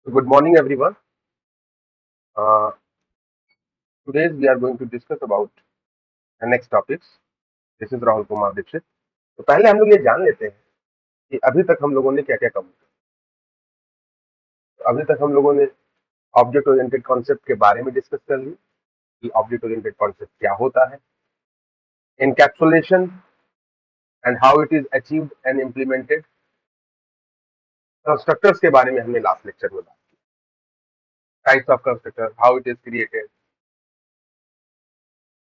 Good morning, everyone. Uh, Today we are going to discuss about the next topics. This is Rahul Kumar Dixit. तो पहले हम लोग ये जान लेते हैं कि अभी तक हम लोगों ने क्या क्या कवर किया. तो अभी तक हम लोगों ने ऑब्जेक्ट ओरिएंटेड कॉन्सेप्ट के बारे में डिस्कस कर ली कि ऑब्जेक्ट ओरिएंटेड कॉन्सेप्ट क्या होता है, encapsulation and how it is achieved and implemented. Constructors के बारे में हमने लास्ट लेक्चर में बात की. Types of constructor, how it is created,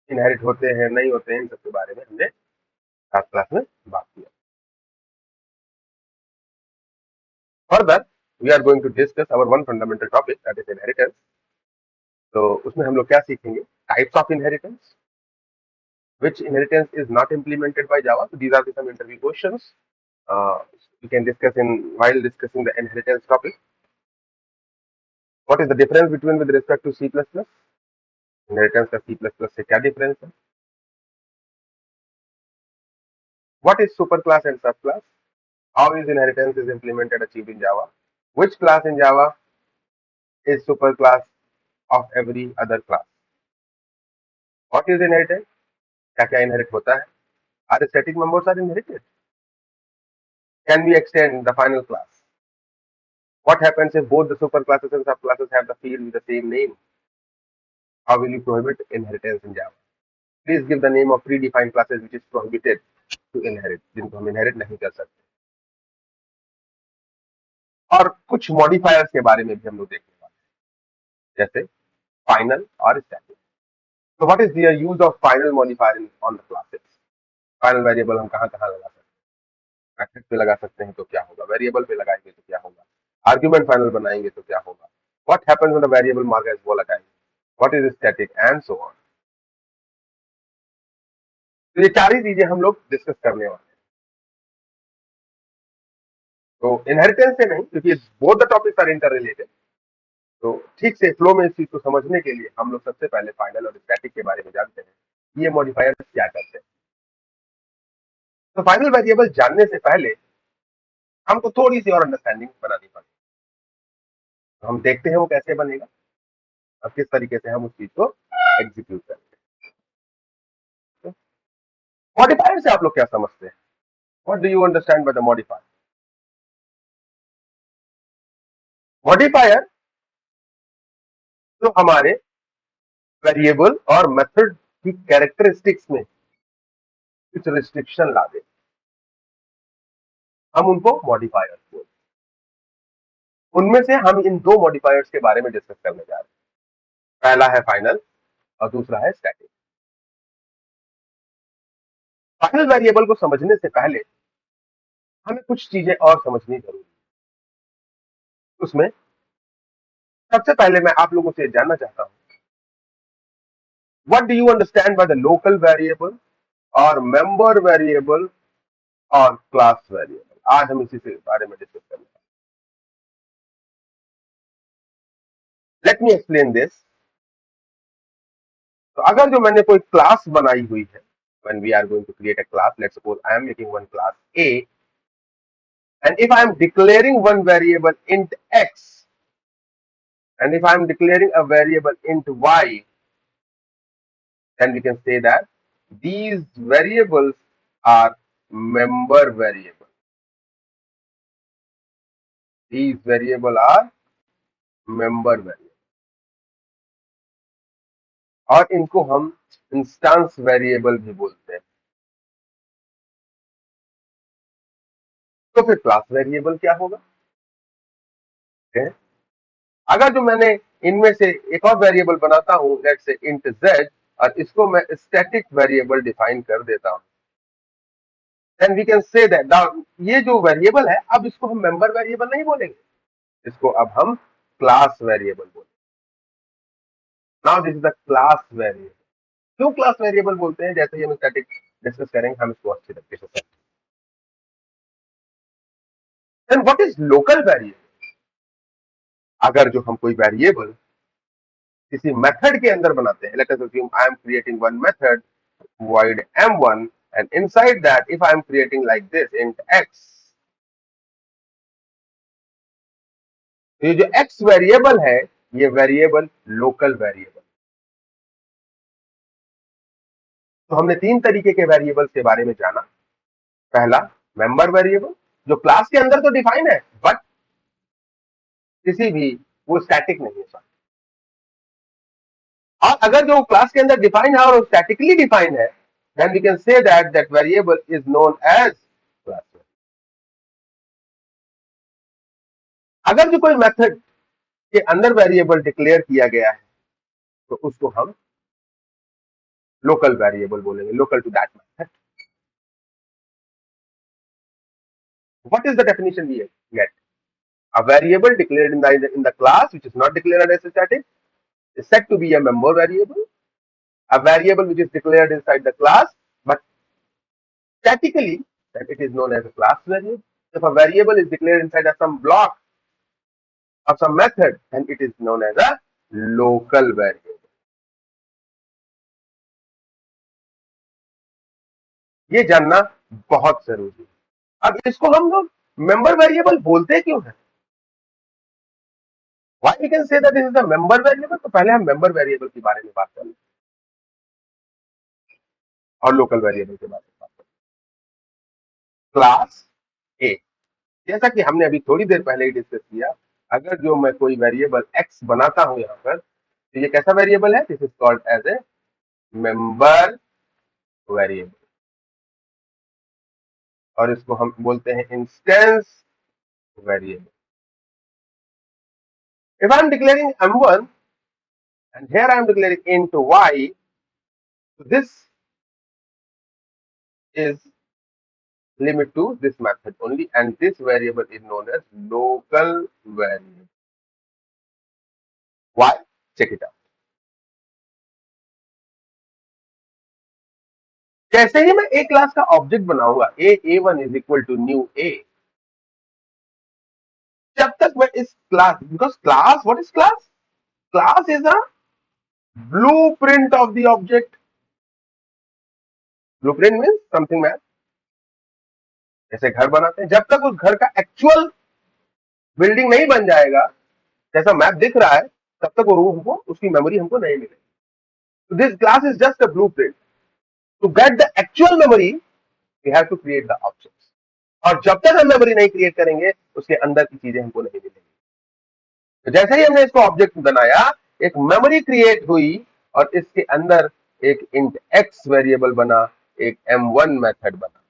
inherit होते हैं नहीं होते हैं, इन सब के बारे में हमने लास्ट क्लास में बात किया. Further, we are going to discuss our one fundamental topic, that is inheritance. तो उसमें हम लोग क्या सीखेंगे? Types of inheritance, which inheritance is not implemented by Java. So these are some interview questions. We can discuss while discussing the inheritance topic. What is the difference between with respect to C++? Inheritance का C++ से क्या difference है? What is superclass and subclass? How is inheritance is implemented achieved in Java? Which class in Java is superclass of every other class? What is inheritance? क्या क्या inherit होता है? Are static members are inherited? Can we extend the final class? What happens if both the superclasses and subclasses have the field with the same name? How will you prohibit inheritance in Java? Please give the name of predefined classes which is prohibited to inherit, जिनको हम inherit नहीं कर सकते. और कुछ modifiers के बारे में भी हम लोग देखने वाले हैं, जैसे final और static. So what is the use of final modifier on the classes? Final variable हम कहाँ कहाँ लगा सकते हैं? मैथड पे लगा सकते हैं तो क्या होगा? वेरिएबल पे लगाएंगे तो क्या होगा? आर्ग्यूमेंट फाइनल बनाएंगे तो क्या होगा? What happens when the variable mark as वो लगाएंगे? What is static and so on. तो ये चार ही चीजें हम लोग डिस्कस करने वाले हैं. तो इनहेरिटेंस से नहीं, क्योंकि both the topics are inter related. तो ठीक से फ्लो में इस चीज को समझने के लिए हम लोग सबसे पहले फाइनल और स्टैटिक के बारे में जानते हैं. ये मॉडिफायर्स क्या करते हैं. तो फाइनल वेरिएबल जानने से पहले हमको थोड़ी सी और अंडरस्टैंडिंग बनानी पड़ेगी. तो हम देखते हैं वो कैसे बनेगा और किस तरीके से हम उस चीज को एग्जीक्यूट करेंगे. मॉडिफायर से आप लोग क्या समझते हैं? What do you understand by the modifier? Modifier तो हमारे वेरिएबल और मेथड की कैरेक्टरिस्टिक्स में कुछ रिस्ट्रिक्शन ला दे, हम उनको मॉडिफायर्स बोलते हैं. उनमें से हम इन दो मॉडिफायर्स के बारे में डिस्कस करने जा रहे हैं. पहला है फाइनल और दूसरा है स्टैटिक. फाइनल वेरिएबल को समझने से पहले हमें कुछ चीजें और समझनी जरूरी है. उसमें सबसे पहले मैं आप लोगों से जानना चाहता हूं, what do you understand by the local variable और मेंबर वेरिएबल और क्लास वेरिएबल. आज हम इसी के बारे में डिस्कस करेंगे. Let me explain this. तो अगर जो मैंने कोई क्लास बनाई हुई है, when we are going to create a class, let's suppose I am making one class A, and if I am declaring one variable int x, and if I am declaring a variable int y, then we can say that these variables are member variables. These variables are member variables. और इनको हम instance variable भी बोलते हैं. तो फिर class variable क्या होगा? अगर जो मैंने इनमें से एक और वेरिएबल बनाता हूं, लेट्स से इंट z, और इसको मैं स्टैटिक वेरिएबल डिफाइन कर देता हूं, then we can say that ये जो वेरिएबल है, अब इसको हम मेंबर वेरिएबल नहीं बोलेंगे, इसको अब हम क्लास वेरिएबल बोलेंगे. Now this is the class variable. क्यों क्लास वेरिएबल बोलते हैं? जैसे ही हम स्टैटिक डिस्कस करेंगे हम इसको अच्छी तरीके से समझेंगे. Then what is local variable? अगर जो हम कोई वेरिएबल किसी मेथड के अंदर बनाते हैं, let us assume I am creating one method void m1, and inside that if I am creating like this int x, तो ये जो x वेरिएबल है, ये वेरिएबल लोकल वेरिएबल। तो हमने तीन तरीके के वेरिएबल्स के बारे में जाना। पहला मेंबर वेरिएबल, जो क्लास के अंदर तो डिफाइन है बट किसी भी वो स्टैटिक नहीं है। और अगर जो क्लास के अंदर डिफाइन है और स्टैटिकली डिफाइन है, then we can say that that variable is known as class variable. अगर जो कोई मेथड के अंदर वेरिएबल डिक्लेयर किया गया है तो उसको हम लोकल वेरिएबल बोलेंगे, local to that method. What is the definition we get? A variable declared in the class which is not declared as a static is said to be a member variable. A variable which is declared inside the class but statically, that it is known as a class variable. If a variable is declared inside some block of some method, then it is known as a local variable. ये जानना बहुत जरूरी है। अब इसको हम लोग member variable बोलते क्यों हैं? Why we can say that this is a member variable? तो पहले हम मेंबर वेरिएबल के बारे में बात कर लें और लोकल वेरिएबल के बारे में बात करें। क्लास ए, जैसा कि हमने अभी थोड़ी देर पहले ही डिस्कस किया, अगर जो मैं कोई वेरिएबल एक्स बनाता हूं यहाँ पर, तो ये कैसा वेरिएबल है? This is called as a member variable और इसको हम बोलते हैं instance variable. If I am declaring m1 and here I am declaring int y, so this is limit to this method only and this variable is known as local variable. Why? Check it out. जैसे ही मैं ए class का object बनाऊंगा, a1 is equal to new a, जब तक मैं इस class, because class, what is class? Class is a blueprint of the object. Blueprint means something math, जैसे घर बनाते हैं, जब तक उस घर का एक्चुअल बिल्डिंग नहीं बन जाएगा जैसा मैप दिख रहा है, तब तक वो रूम को, उसकी मेमोरी हमको नहीं मिलेगी। तो this class is just a blueprint. To get the actual memory we have to create the objects, और जब तक हम मेमोरी नहीं क्रिएट करेंगे उसके अंदर की चीजें हमको नहीं मिलेंगी। तो जैसे ही हमने इसको ऑब्जेक्ट बनाया, एक मेमोरी क्रिएट हुई और इसके अंदर एक इंट एक्स वेरिएबल बना, एक m1 मेथड बना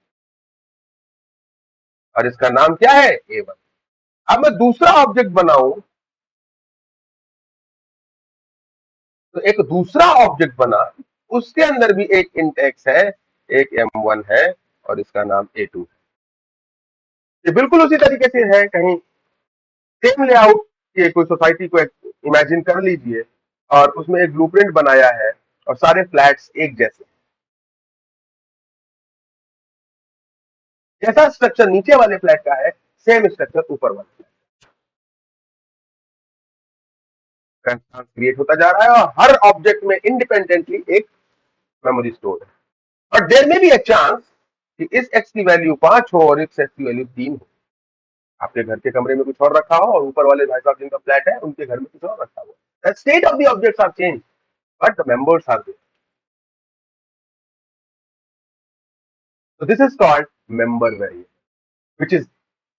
और इसका नाम क्या है? a1। अब मैं दूसरा ऑब्जेक्ट बनाऊं तो एक दूसरा ऑब्जेक्ट बना, उसके अंदर भी एक इंट एक्स है, एक m1 है और इसका नाम a2 है। ये बिल्कुल उसी तरीके से है, कहीं सेम लेआउट के कोई सोसाइटी को इमेजिन कर लीजिए और उसमें एक ब्लूप्रिंट बनाया है और सारे फ्लैट्स एक जैसे, जैसा स्ट्रक्चर नीचे वाले फ्लैट का है सेम स्ट्रक्चर ऊपर वाले फ्लैट का क्रिएट होता जा रहा है और हर ऑब्जेक्ट में इंडिपेंडेंटली एक मेमोरी स्टोर है। और देयर में भी एक चांस कि इस एक्स की वैल्यू 5 हो और इस एक्स की वैल्यू 3 हो। आपके घर के कमरे में कुछ और रखा हो और ऊपर वाले भाई साहब जिनका फ्लैट है उनके घर में कुछ और रखा हुआ। The state of the objects are change but the members are there. So this is called member variable, which is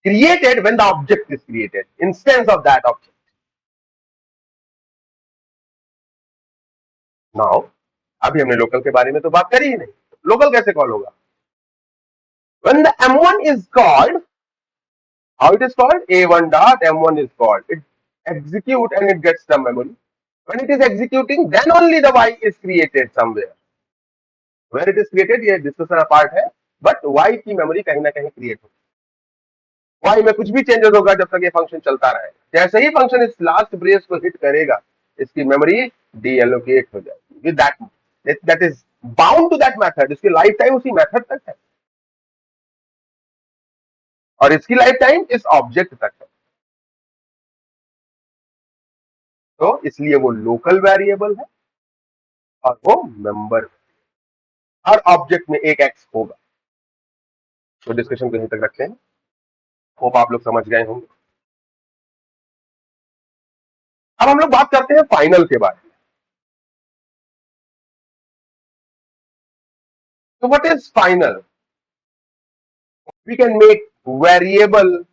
created when the object is created, instance of that object. Now, अभी हमने local के बारे में तो बात करी ही नहीं, local कैसे कॉल होगा? When the m1 is called, how it is called? a1 dot m1 is called. It execute and it gets the memory. When it is executing, then only the y is created somewhere. Where it is created, ये discussion apart है, but y की memory कहीं ना कहीं create होगी। y में कुछ भी चेंजेस होगा जब तक ये फंक्शन चलता रहे। जैसे ही फंक्शन इस लास्ट ब्रेस को हिट करेगा, इसकी मेमोरी डीएलोकेट हो जाएगी with that is bound to that method. इसकी लाइफ टाइम उसी मेथड तक है और इसकी लाइफ टाइम इस ऑब्जेक्ट तक है। तो इसलिए वो लोकल वेरिएबल है और वो मेंबर, हर ऑब्जेक्ट में एक एक्स होगा। तो डिस्कशन को यहीं तक रखते हैं। होप आप लोग समझ गए होंगे। अब हम लोग बात करते हैं फाइनल के बारे में। तो what is final? We can make variable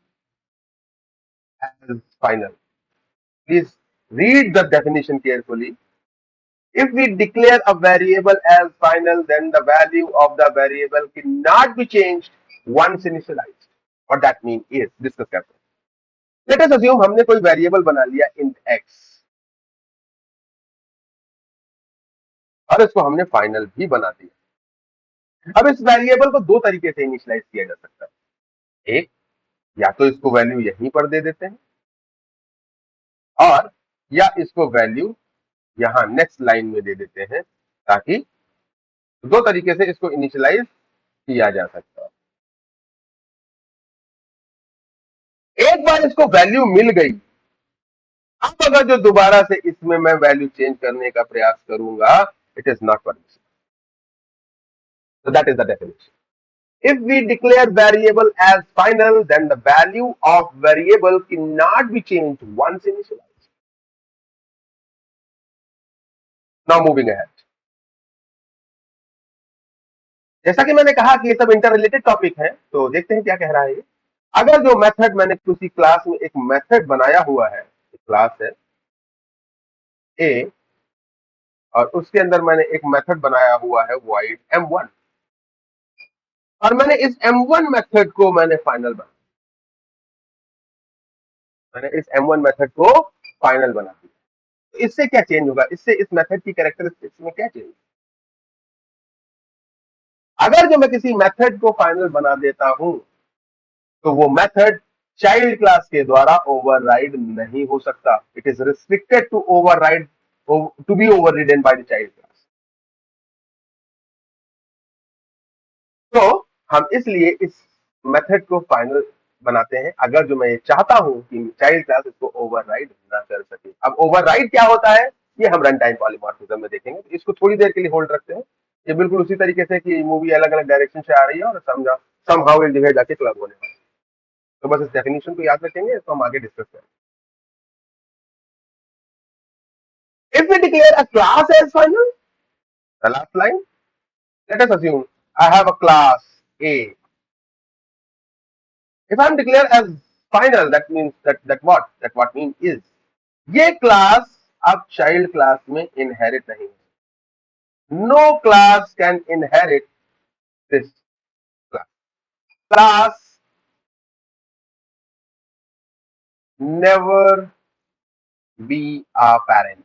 as final. Please read the definition carefully. If we declare a variable as final, then the value of the variable cannot be changed once initialized. What that means is, discuss करते हैं. Let us assume हमने कोई variable बना लिया int x और इसको हमने final भी बना दिया. अब इस वेरिएबल को दो तरीके से इनिशियलाइज किया जा सकता है. एक, या तो इसको वैल्यू यहीं पर दे देते हैं, और या इसको वैल्यू यहां नेक्स्ट लाइन में दे देते हैं, ताकि दो तरीके से इसको इनिशियलाइज किया जा सकता है. एक बार इसको वैल्यू मिल गई, अब अगर जो दोबारा से इसमें मैं वैल्यू चेंज करने का प्रयास करूंगा, it is not permission. So that is the definition. If we declare variable as final, then the value of variable cannot be changed once initialized. Now moving ahead. जैसा कि मैंने कहा कि ये सब इंटर रिलेटेड टॉपिक है, तो देखते हैं क्या कह रहा है ये. अगर जो मेथड मैंने किसी क्लास में एक मेथड बनाया हुआ है, क्लास है ए, और उसके अंदर मैंने एक मेथड बनाया हुआ है void m1, और मैंने इस m1 मेथड को मैंने फाइनल बना मैंने इस m1 मेथड को फाइनल बना दिया. तो इससे क्या चेंज होगा? इससे इस मेथड की कैरेक्टरिस्टिक्स में क्या चेंज? अगर जो मैं किसी मेथड को फाइनल बना देता हूं, तो वो मेथड चाइल्ड क्लास के द्वारा ओवरराइड नहीं हो सकता. It is restricted to override to be overridden by the child class. तो हम इसलिए इस मेथड को फाइनल बनाते हैं अगर जो मैं ये चाहता हूं कि चाइल्ड क्लास इसको ओवरराइड ना कर सके. अब ओवरराइड क्या होता है, ये हम रन टाइम पॉलीमॉर्फिज्म में देखेंगे. तो इसको थोड़ी देर के लिए होल्ड रखते हैं. ये बिल्कुल उसी तरीके से कि मूवी अलग अलग डायरेक्शन से आ रही है और समहाउ एक जगह जाके क्लब होने वाली है. तो बस इस डेफिनेशन को याद रखेंगे, इसको हम आगे डिस्कस करेंगे. If we declare a class as final, the last line, let us assume I have a class A. If I am declared as final, that means that what? That what means is, ये class अब child class में inherit नहीं. No class can inherit this class. Class never be a parent.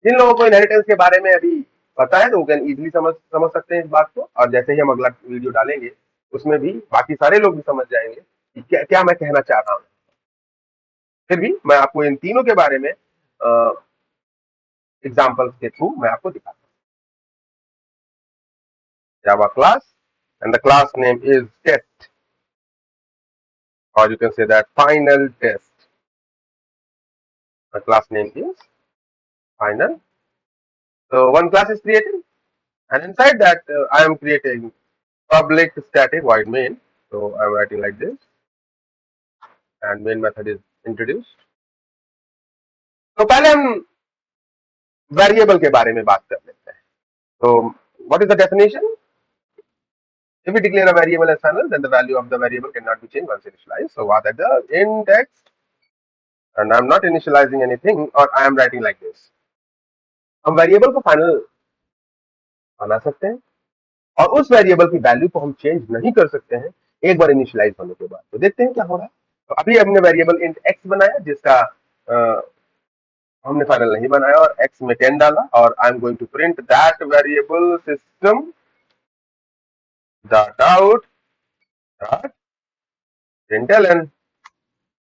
जिन लोगों को inheritance के बारे में अभी पता है, तो वो कैन इजीली समझ सकते हैं इस बात को, और जैसे ही हम अगला वीडियो डालेंगे उसमें भी बाकी सारे लोग भी समझ जाएंगे कि क्या मैं कहना चाह रहा हूं. फिर भी मैं आपको इन तीनों के बारे में एग्जांपल्स के थ्रू मैं आपको दिखाता हूं. Java class, and the class name is test, or you can say that final test. The class name is final. So one class is created, and inside that I am creating public static void main. So I am writing like this, and main method is introduced. तो पहले हम variable के बारे में बात कर लेते हैं. तो what is the definition? If we declare a variable as final, then the value of the variable cannot be changed once initialized. So what are the in text, and I'm not initializing anything, or I am writing like this. हम variable को final बना सकते हैं, और उस variable की value को हम चेंज नहीं कर सकते हैं एक बार इनिशियलाइज होने के बाद. तो देखते हैं क्या हो रहा है. तो अभी हमने वेरिएबल इंट एक्स बनाया, जिसका हमने फाइनल नहीं बनाया, और एक्स में 10 डाला, और I am going to print that variable system dot out dot println,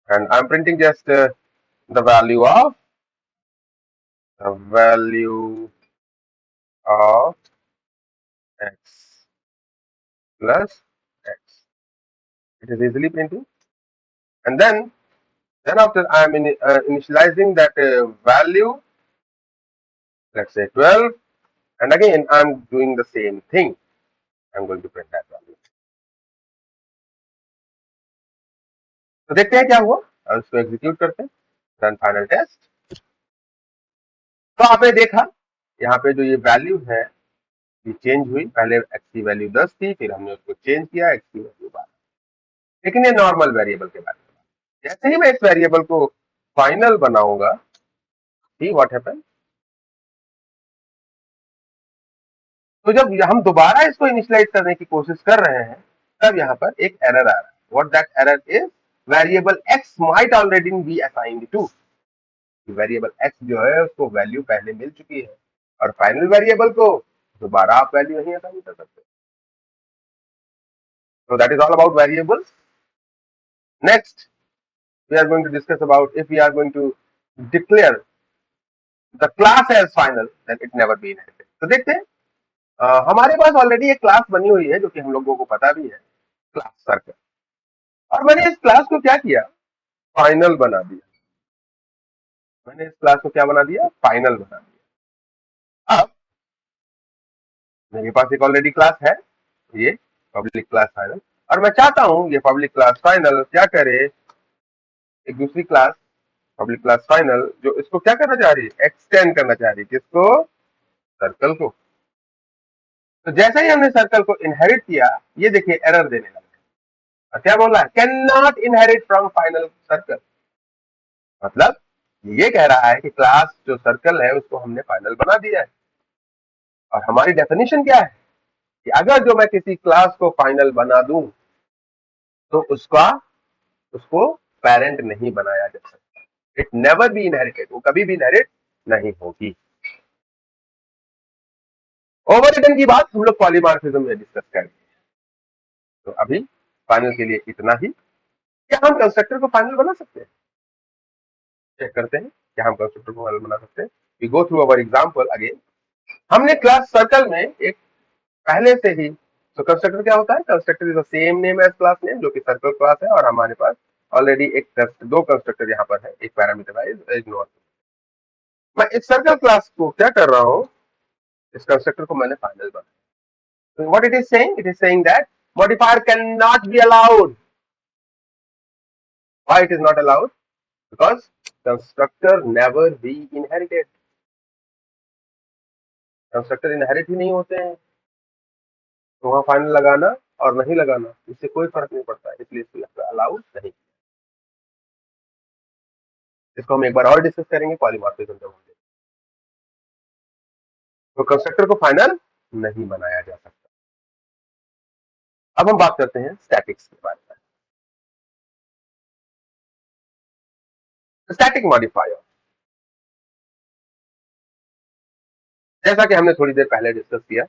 and I'm printing just the value of x plus x. It is easily printing, and then after I am initializing that value, let's say 12, and again I am doing the same thing. I'm going to print that value. तो देखते हैं क्या हुआ, और इसको execute करते हैं. Run final test. तो आपने देखा यहाँ पे जो ये वैल्यू है ये चेंज हुई, पहले x की वैल्यू 10 थी, फिर हमने उसको चेंज किया x की वैल्यू 12। लेकिन ये नॉर्मल वेरिएबल के बारे में, जैसे ही मैं इस वेरिएबल को फाइनल बनाऊंगा, सी व्हाट हैपन, तो जब हम दोबारा इसको इनिशियलाइज करने की कोशिश कर रहे हैं तब यहाँ पर एक एरर आ रहा है। What that error is, variable x might already be assigned to, variable x जो है उसको वैल्यू पहले मिल चुकी है और फाइनल वेरिएबल को दोबारा आप वैल्यू नहीं असाइन कर सकते। So that is all about variables. Next, we are going to discuss about if we are going to declare the class as final, then it never be inherited. तो देखते हैं, हमारे पास ऑलरेडी एक class बनी हुई है जो कि हम लोगों को पता भी है, क्लास सर्कल, और मैंने इस क्लास को क्या किया, फाइनल बना दिया। मैंने इस क्लास को क्या बना दिया, फाइनल बना दिया। अब मेरे पास एक ऑलरेडी क्लास है, ये पब्लिक क्लास फाइनल, और मैं चाहता हूं ये पब्लिक क्लास फाइनल क्या करे, एक दूसरी क्लास पब्लिक क्लास फाइनल जो इसको क्या करना चाह रही है, एक्सटेंड करना चाह रही है, किसको, सर्कल को। तो जैसे ही हमने सर्कल को इनहेरिट किया, ये देखिए एरर देने लगा, क्या बोल रहा है, can not inherit from final circle. मतलब ये कह रहा है कि क्लास जो सर्कल है उसको हमने फाइनल बना दिया है, और हमारी डेफिनेशन क्या है कि अगर जो मैं किसी क्लास को फाइनल बना दूं तो उसको पेरेंट नहीं बनाया जा सकता, इट नेवर बी इनहेरिटेड, वो कभी भी इनहेरिट नहीं होगी। ओवररिडन की बात हम लोग पॉलीमॉर्फिज्म में डिस्कस करेंगे। तो अभी फाइनल के लिए इतना ही। क्या हम कंस्ट्रक्टर को फाइनल बना सकते हैं, चेक करते हैं क्या हम कंस्ट्रक्टर को फाइनल बना सकते हैं। We go through our example again. हमने क्लास सर्कल में एक पहले से ही, तो कंस्ट्रक्टर क्या होता है, constructor is the same name as class name, जो कि सर्कल क्लास है, और हमारे पास ऑलरेडी दो कंस्ट्रक्टर यहाँ पर है, एक पैरामीटराइज, एक नॉन। मैं इस सर्कल क्लास को क्या कर रहा हूँ, इस कंस्ट्रक्टर को मैंने फाइनल बनाया। So what it is saying? It is saying that modifier cannot be allowed. Why it is not allowed? Because constructor never be inherited. Constructor inherit ही नहीं होते हैं, तो वहां फाइनल लगाना और नहीं लगाना इससे कोई फर्क नहीं पड़ता है, इसलिए इसको अलाउड नहीं। इसको हम एक बार और डिस्कस करेंगे पॉलीमॉर्फिज्म जब होंगे। तो कंस्ट्रक्टर को फाइनल नहीं बनाया जा सकता। अब हम बात करते हैं स्टैटिक्स के बारे में। स्टैटिक मॉडिफायर, जैसा कि हमने थोड़ी देर पहले डिस्कस किया,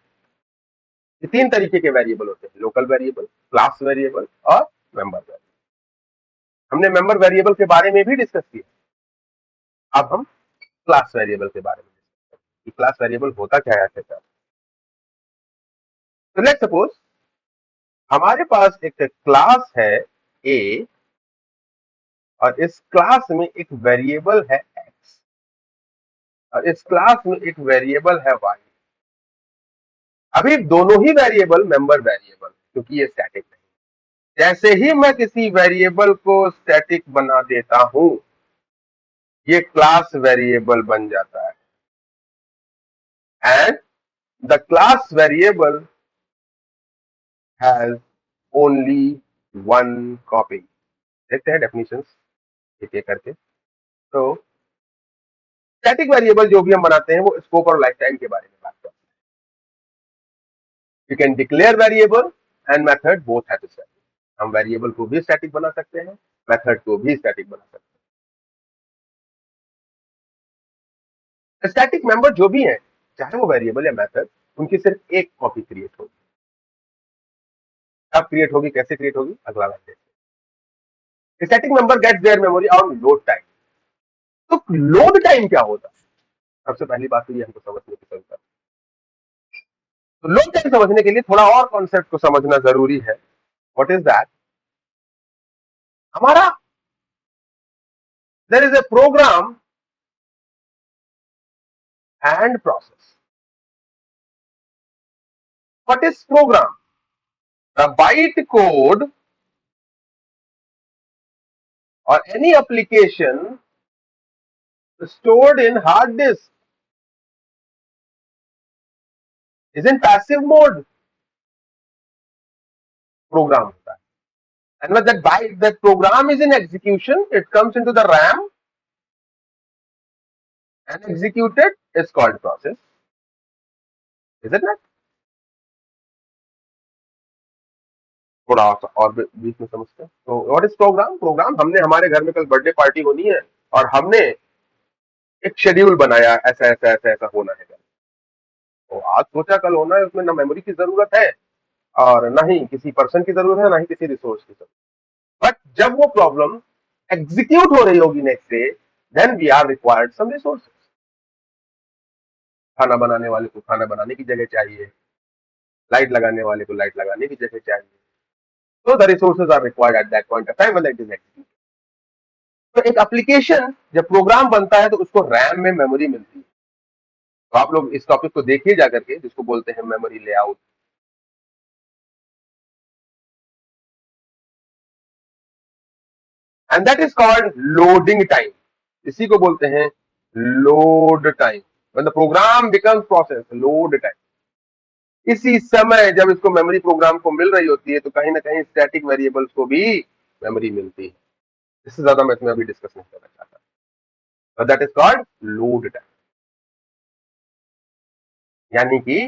तीन तरीके के वेरिएबल होते हैं, लोकल वेरिएबल, क्लास वेरिएबल और मेंबर वेरिएबल। हमने मेंबर वेरिएबल के बारे में भी डिस्कस किया। अब हम क्लास वेरिएबल के बारे में डिस्कस करें कि क्लास वेरिएबल होता क्या है आखिरकार। तो लेट्स सपोज हमारे पास एक क्लास है ए, और इस क्लास में एक वेरिएबल है एक्स, और इस क्लास में एक वेरिएबल है वाई। अभी दोनों ही वेरिएबल मेंबर वेरिएबल, क्योंकि ये स्टैटिक नहीं। जैसे ही मैं किसी वेरिएबल को स्टैटिक बना देता हूं, ये क्लास वेरिएबल बन जाता है, and the class variable has only one copy. देखते हैं डेफिनेशंस एक एक करके। तो स्टैटिक वेरिएबल जो भी हम बनाते हैं वो स्कोप और लाइफ टाइम के बारे में बात करते हैं। You can declare variable and method both have static. हम वेरिएबल को भी स्टैटिक बना सकते हैं, मेथड को भी स्टैटिक बना सकते हैं। स्टैटिक मेंबर जो भी है, चाहे वो वेरिएबल या मेथड, उनकी सिर्फ एक कॉपी क्रिएट होगी। कब क्रिएट होगी, कैसे क्रिएट होगी, अगला लाइन देखते हैं। Static member gets their memory on load time. तो लोड टाइम क्या होता है, सबसे पहली बात तो ये हमको समझने की जरूरत है। तो लोड टाइम समझने के लिए थोड़ा और कॉन्सेप्ट को समझना जरूरी है। व्हाट इज दैट, हमारा there is a program and process. What is program, the byte code or any application stored in hard disk is in passive mode. Program होता है. And when that program is in execution, it comes into the RAM and executed is called process. Is it not? थोड़ा और बीच में समझते हैं. तो what is programme? Programme हमने हमारे घर में कल बर्थडे पार्टी होनी है और हमने एक शेड्यूल बनाया, ऐसा ऐसा ऐसा ऐसा होना है. तो आज सोचा कल होना है, उसमें ना मेमोरी की जरूरत है और ना ही किसी पर्सन की जरूरत है, ना ही किसी रिसोर्स की जरूरत. बट जब वो प्रॉब्लम एग्जीक्यूट हो रही होगी next day, then we are required some resources. खाना बनाने वाले को खाना बनाने की जगह चाहिए, लाइट लगाने वाले को लाइट लगाने की जगह चाहिए. तो the resources are required at that point of time when it is executed. तो एक एप्लीकेशन जब प्रोग्राम बनता है तो उसको रैम में मेमोरी मिलती है. तो आप लोग इस टॉपिक को देखिए जाकर के, जिसको बोलते हैं memory layout. And that is called loading time. इसी को बोलते हैं load time. When the program becomes process, load time. इसी समय जब इसको मेमोरी प्रोग्राम को मिल रही होती है तो कहीं ना कहीं स्टैटिक वेरिएबल्स को भी मेमोरी मिलती है. इससे ज्यादा मैं इसमें अभी डिस्कस नहीं करना चाहता. That is called load time. यानी कि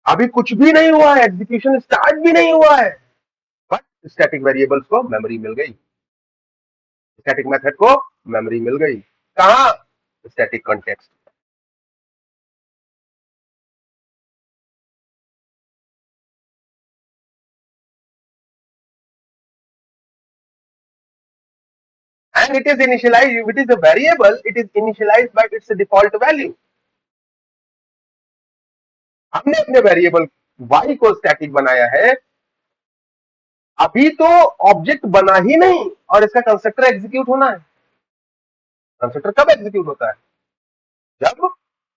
अभी कुछ भी नहीं हुआ है, एग्जीक्यूशन स्टार्ट भी नहीं हुआ है, बट स्टैटिक वेरिएबल्स को मेमोरी मिल गई, स्टैटिक मेथड को मेमोरी मिल गई. कहां? Static context. And it is initialized. If it is a variable, it is initialized by its default value. हमने अपने वेरिएबल y को स्टैटिक बनाया है, अभी तो ऑब्जेक्ट बना ही नहीं और इसका कंस्ट्रक्टर एग्जीक्यूट होना है. कंस्ट्रक्टर कब एग्जीक्यूट होता है? जब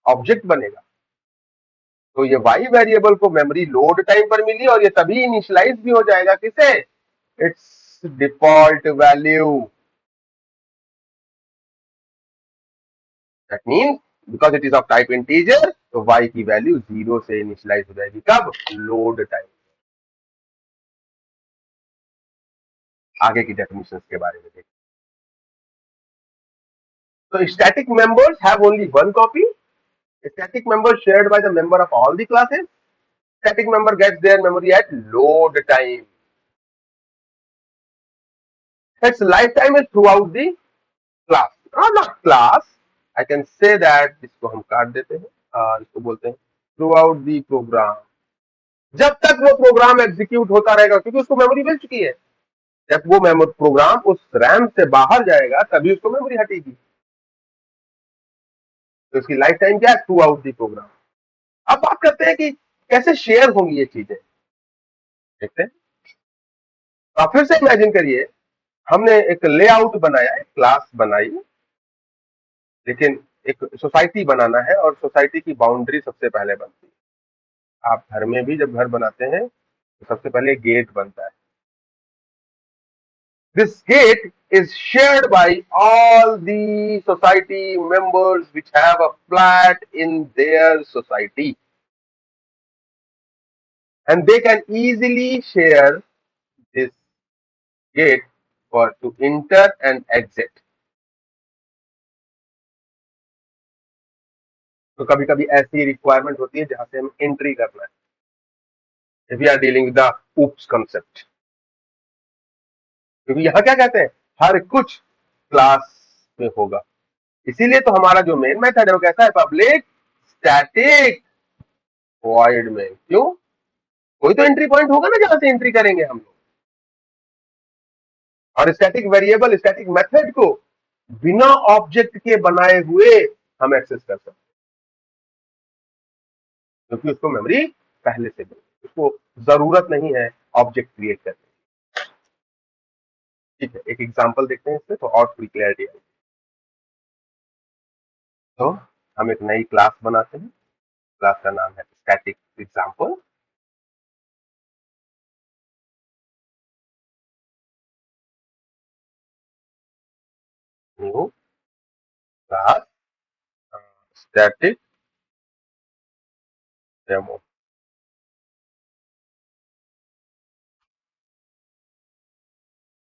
ऑब्जेक्ट बनेगा. तो ये y वेरिएबल को मेमोरी लोड टाइम पर मिली और ये तभी इनिशियलाइज भी हो जाएगा. किसे? It's default value. That means because it is of type integer, तो y की वैल्यू 0 से इनिशियलाइज हो जाएगी. कब? Load time. आगे की डेफिनेशन के बारे में देखिए. तो static members have only one copy. Static member shared by the member of all the classes. Static member gets their memory at load time. Its lifetime is throughout the class. Not class. I can say that इसको हम काट देते हैं और इसको बोलते हैं throughout the program. जब तक वो प्रोग्राम एग्जीक्यूट होता रहेगा, क्योंकि उसको मेमोरी मिल चुकी है. जब वो प्रोग्राम उस रैम से बाहर जाएगा तभी उसको मेमोरी हटेगी. तो इसकी लाइफ टाइम क्या है? Throughout the program. अब बात करते हैं कि कैसे शेयर होंगी ये चीजें. देखते हैं. आप फिर से इमेजिन करिए, हमने एक लेआउट बनाया, एक क्लास बनाई, लेकिन एक सोसाइटी बनाना है और सोसाइटी की बाउंड्री सबसे पहले बनती है. आप घर में भी जब घर बनाते हैं तो सबसे पहले गेट बनता है. This gate is shared by all the society members which have a flat in their society, and they can easily share this gate for to enter and exit. तो कभी कभी ऐसी रिक्वायरमेंट होती है जहां से हम एंट्री करना है. if we are dealing with the oops concept, क्योंकि यहाँ क्या कहते हैं, हर कुछ क्लास में होगा. इसीलिए तो हमारा जो मेन मेथड है वो कैसा है? पब्लिक स्टैटिक वॉइड में. क्यों? कोई तो एंट्री पॉइंट होगा ना जहां से एंट्री करेंगे हम लोग. और स्टैटिक वेरिएबल, स्टैटिक मेथड को बिना ऑब्जेक्ट के बनाए हुए हम एक्सेस कर सकते हैं, क्योंकि उसको मेमोरी पहले से मिली, उसको जरूरत नहीं है ऑब्जेक्ट क्रिएट करने. ठीक है, एक एग्जांपल देखते हैं इससे तो और थोड़ी क्लैरिटी आएगी. तो हम एक नई क्लास बनाते हैं. क्लास का नाम है static example. New class static demo.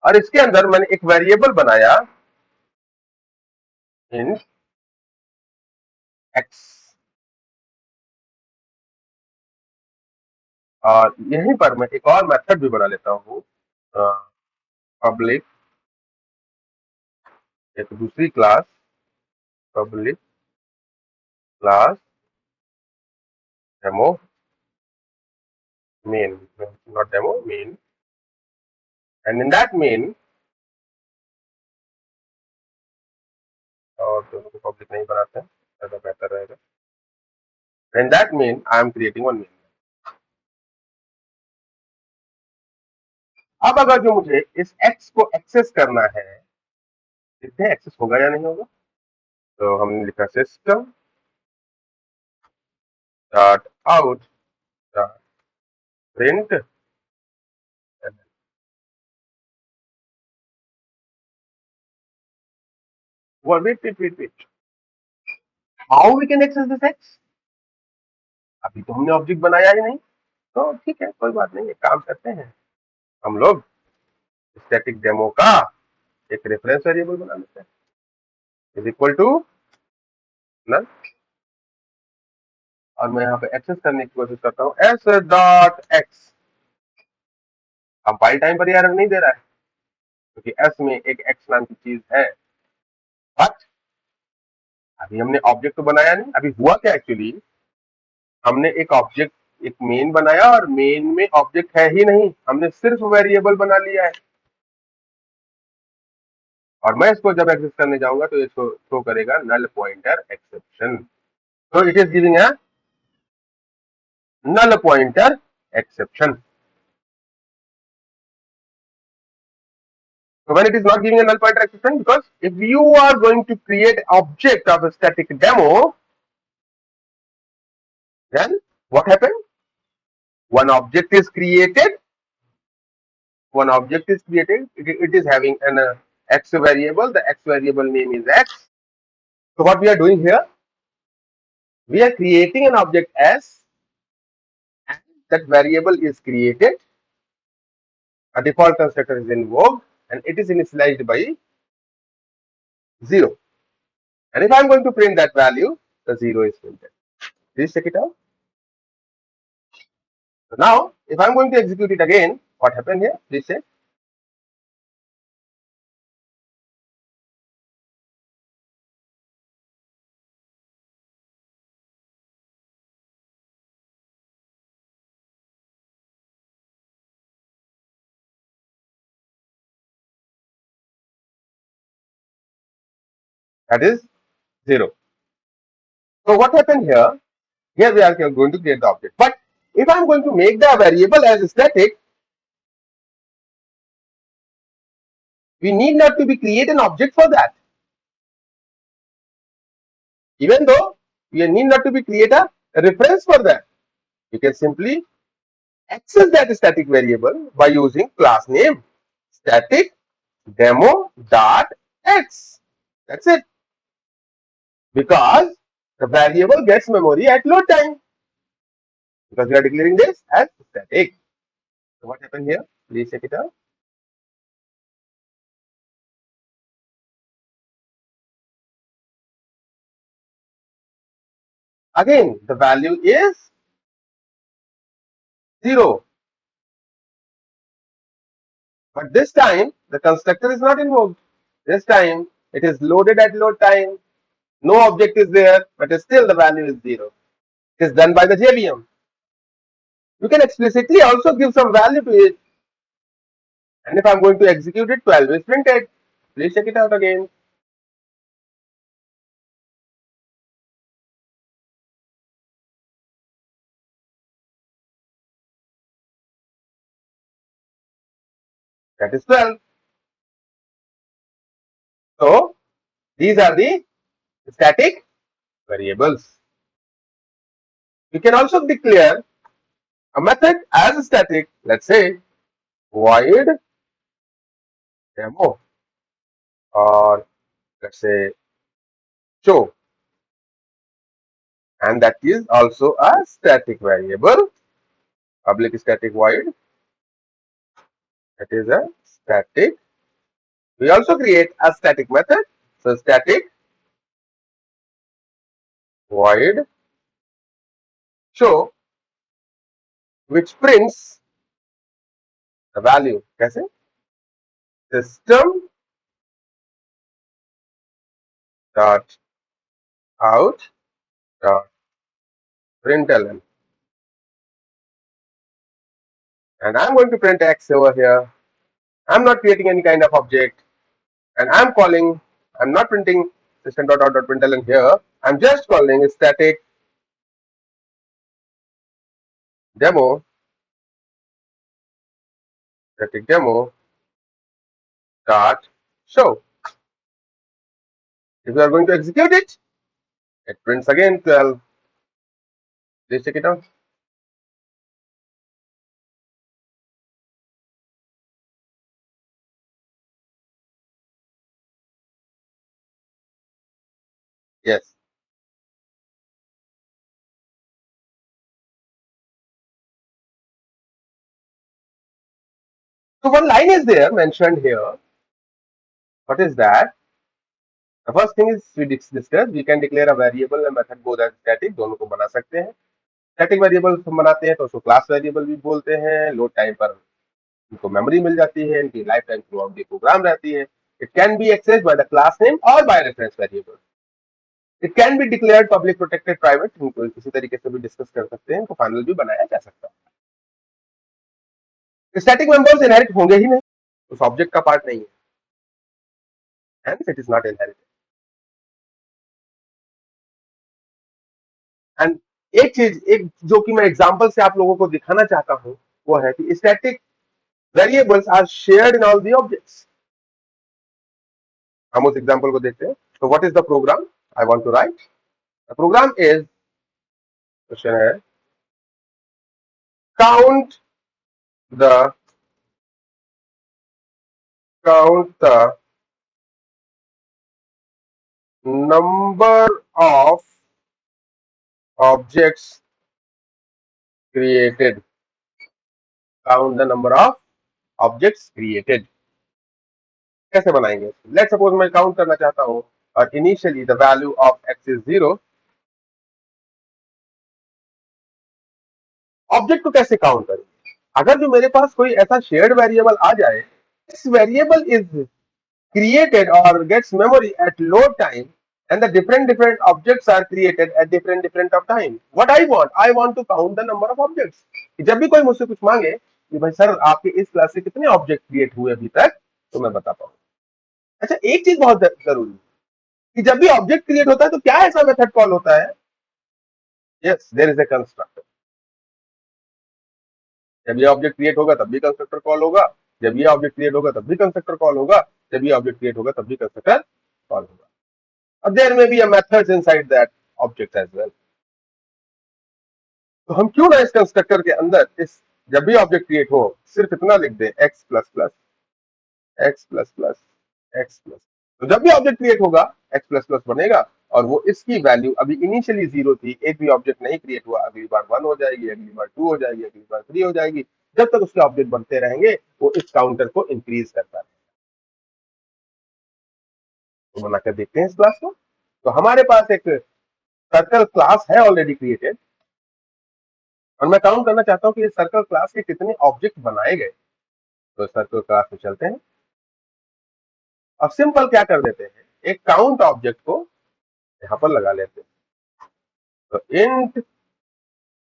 और इसके अंदर मैंने एक वेरिएबल बनाया इन x, और यहीं पर मैं एक और मेथड भी बना लेता हूँ, पब्लिक, एक दूसरी class, public class demo main, not demo, main, and in that main, और दोनों को पब्लिक नहीं बनाते हैं, ज़्यादा बेहतर रहेगा. In that main, I am creating one main. अब अगर जो मुझे इस x को एक्सेस करना है, देखते हैं एक्सेस होगा या नहीं होगा. तो हमने लिखा system dot out dot print. Wait, how we can access this x. अभी तो हमने ऑब्जेक्ट बनाया ही नहीं, तो ठीक है, कोई बात नहीं, एक काम करते हैं हम लोग, स्टैटिक डेमो का एक रेफरेंस वेरिएबल बना लेते हैं, इज इक्वल टू नल, और मैं यहाँ पे एक्सेस करने की कोशिश करता हूँ S dot x. Compile time पर ये एरर नहीं दे रहा है, क्योंकि एस में एक एक्स नाम की चीज है. बट अभी हमने ऑब्जेक्ट तो बनाया नहीं. अभी हुआ क्या एक्चुअली, हमने एक ऑब्जेक्ट, एक मेन बनाया, और मेन में ऑब्जेक्ट है ही नहीं, हमने सिर्फ वेरिएबल बना लिया है. और मैं इसको जब एक्सेस करने जाऊंगा तो ये शो करेगा नल पॉइंटर एक्सेप्शन. तो it is giving a null pointer exception. So when it is not giving a null pointer exception, because if you are going to create object of a static demo, then what happened? One object is created. One object is created. It is having an x variable. The x variable name is x. So what we are doing here? We are creating an object s, and that variable is created. A default constructor is invoked, and it is initialized by 0. And if I am going to print that value, the 0 is printed. Please check it out. So now, if I am going to execute it again, what happened here? Please check. That is 0. So what happened here? Here we are going to create the object. But if I am going to make the variable as static, we need not to be create an object for that. Even though we need not to be create a reference for that. We can simply access that static variable by using class name static demo dot x. That's it. Because the variable gets memory at load time. Because we are declaring this as static. So what happened here? Please check it out. Again, the value is 0. But this time, the constructor is not invoked. This time, it is loaded at load time. No object is there, but still the value is 0. It is done by the JVM. You can explicitly also give some value to it. And if I'm going to execute it, 12 is printed. Please check it out again. That is 12. So, these are the static variables. You can also declare a method as static. Let's say void demo, or let's say show, and that is also a static variable. Public static void, that is a static. We also create a static method. So static void show, which prints the value. कैसे? System dot out dot println, and I'm going to print x over here. I'm not creating any kind of object, and I'm not printing system dot out dot println here. I'm just calling a static demo, static demo dot show. If we are going to execute it, it prints again 12. Please check it out. Yes. So one line is there mentioned here. What is that? The first thing is we discussed, we can declare a variable and method both as static, दोनों को बना सकते हैं. Static variable हम बनाते हैं तो उसको क्लास वेरिएबल भी बोलते हैं. लोड टाइम पर इनको मेमोरी मिल जाती है, इनकी life time throughout the program रहती है. It can be accessed by the class name और by reference variable. It can be declared public protected private, इनको इसी तरीके से भी डिस्कस कर सकते हैं. इनको फाइनल भी बनाया जा सकता है. स्टैटिक मेंबर्स इनहेरिट होंगे ही नहीं, उस ऑब्जेक्ट का पार्ट नहीं है, hence it is not inherited. And एक जो कि मैं एग्जांपल से आप लोगों को दिखाना चाहता हूं वो है कि static variables are shared in all the objects. हम उस एग्जांपल को देखते हैं. तो what is the program I want to write? The program is, question है, count the number of objects created. Count the number of objects created कैसे बनाएंगे? Let suppose मैं काउंट करना चाहता हूं और initially the value of x is 0. Object को कैसे काउंट करें? अगर जो मेरे पास कोई ऐसा शेयर्ड वेरिएबल आ जाए, दिस वेरिएबल इज क्रिएटेड और gets memory at load time and the different objects are created at different of time. What I want to count the number of objects. जब भी कोई मुझसे कुछ मांगे कि भाई सर आपके इस क्लास से कितने ऑब्जेक्ट क्रिएट हुए अभी तक, तो मैं बता पाऊँ. अच्छा, एक चीज बहुत जरूरी है कि जब भी ऑब्जेक्ट क्रिएट होता है तो क्या ऐसा मेथड कॉल होता है? Yes, there is a constructor. जब ये ऑब्जेक्ट क्रिएट होगा तब भी कंस्ट्रक्टर कॉल होगा, जब ये ऑब्जेक्ट क्रिएट होगा तब भी कंस्ट्रक्टर कॉल होगा, जब ये ऑब्जेक्ट क्रिएट होगा तब भी कंस्ट्रक्टर कॉल होगा. और there may be a methods inside that object as well. तो हम क्यों ना इस कंस्ट्रक्टर के अंदर इस जब भी ऑब्जेक्ट क्रिएट हो सिर्फ इतना लिख दे, x plus plus x plus plus x plus. तो जब भी ऑब्जेक्ट क्रिएट होगा एक्स प्लस प्लस बनेगा और वो इसकी वैल्यू अभी इनिशियली 0 थी, एक भी ऑब्जेक्ट नहीं क्रिएट हुआ, अगली बार 1 हो जाएगी, अगली बार 2 हो जाएगी, अगली बार 3 हो जाएगी. जब तक उसके ऑब्जेक्ट बनते रहेंगे वो इस काउंटर को इंक्रीज करता है. तो बनाकर देखते हैं इस क्लास को. तो हमारे पास एक सर्कल क्लास है ऑलरेडी क्रिएटेड और मैं काउंट करना चाहता हूं कि इस सर्कल क्लास के कितने ऑब्जेक्ट बनाए गए. तो सर्कल क्लास में चलते हैं और सिंपल क्या कर देते हैं, एक काउंट ऑब्जेक्ट को यहां पर लगा लेते हैं. तो इंट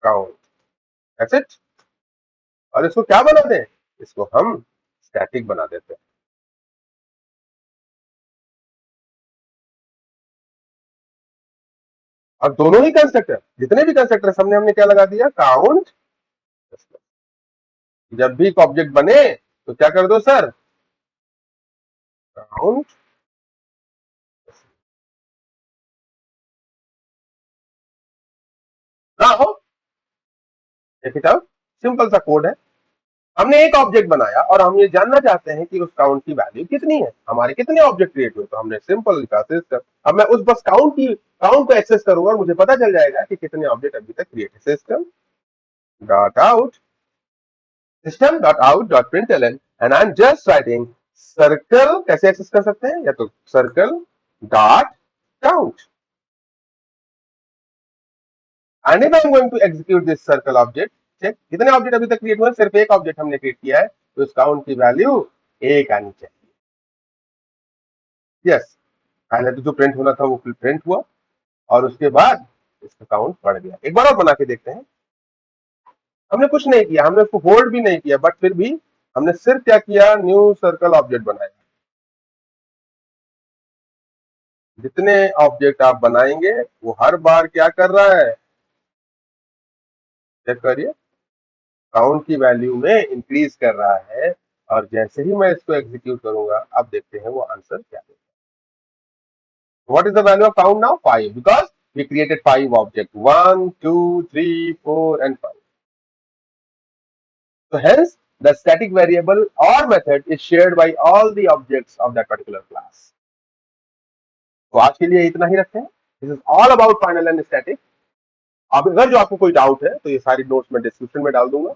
काउंट, दैट्स इट. और इसको क्या बना दें? इसको हम स्टैटिक बना देते हैं. और दोनों ही कंस्ट्रक्टर, जितने भी कंस्ट्रक्टर सामने हमने क्या लगा दिया, काउंट. जब भी एक ऑब्जेक्ट बने तो क्या कर दो सर, काउंट. ना हो, चेक इट आउट, सिंपल सा कोड है. हमने एक ऑब्जेक्ट बनाया और हम ये जानना चाहते हैं कि उस काउंट की वैल्यू कितनी है, हमारे कितने ऑब्जेक्ट क्रिएट हुए, तो हमने सिंपल लिखा सिस्टम। अब मैं उस बस काउंट को एक्सेस करूंगा और मुझे पता चल जाएगा कि कितने ऑब्जेक्ट अभी तक क्रिएट है। System dot out system.out.println and I'm just writing circle, कैसे एक्सेस कर सकते हैं, या तो circle dot count, and if I'm going to execute this circle object, check कितने ऑब्जेक्ट अभी तक क्रिएट हुए, सिर्फ एक ऑब्जेक्ट हमने क्रिएट किया है, तो इस काउंट की वैल्यू एक आनी चाहिए। यस, पहले तो जो प्रिंट होना था वो प्रिंट हुआ और उसके बाद इसका काउंट बढ़ गया। एक बार और बना के देखते हैं। हमने कुछ नहीं किया, हमने उसको होल्ड भी नहीं किया, बट फिर भी हमने सिर्फ क्या किया, न्यू सर्कल ऑब्जेक्ट बनाया। जितने ऑब्जेक्ट आप बनाएंगे वो हर बार क्या कर रहा है, चेक करिए, काउंट की वैल्यू में इंक्रीज कर रहा है। और जैसे ही मैं इसको एग्जीक्यूट करूंगा, अब देखते हैं वो आंसर क्या है। What is the value of count now, 5, because we created 5 objects, 1 2 3 4 and 5. So hence the static variable or method is shared by all the objects of that particular class. तो आज के लिए इतना ही रखते हैं। This is all about final and static. अब अगर जो आपको कोई डाउट है तो ये सारी नोट्स में डिस्क्रिप्शन में डाल दूंगा,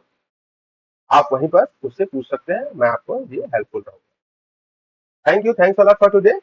आप वहीं पर उससे पूछ सकते हैं, मैं आपको ये हेल्पफुल रहूंगा। Thank you, thanks a lot for today.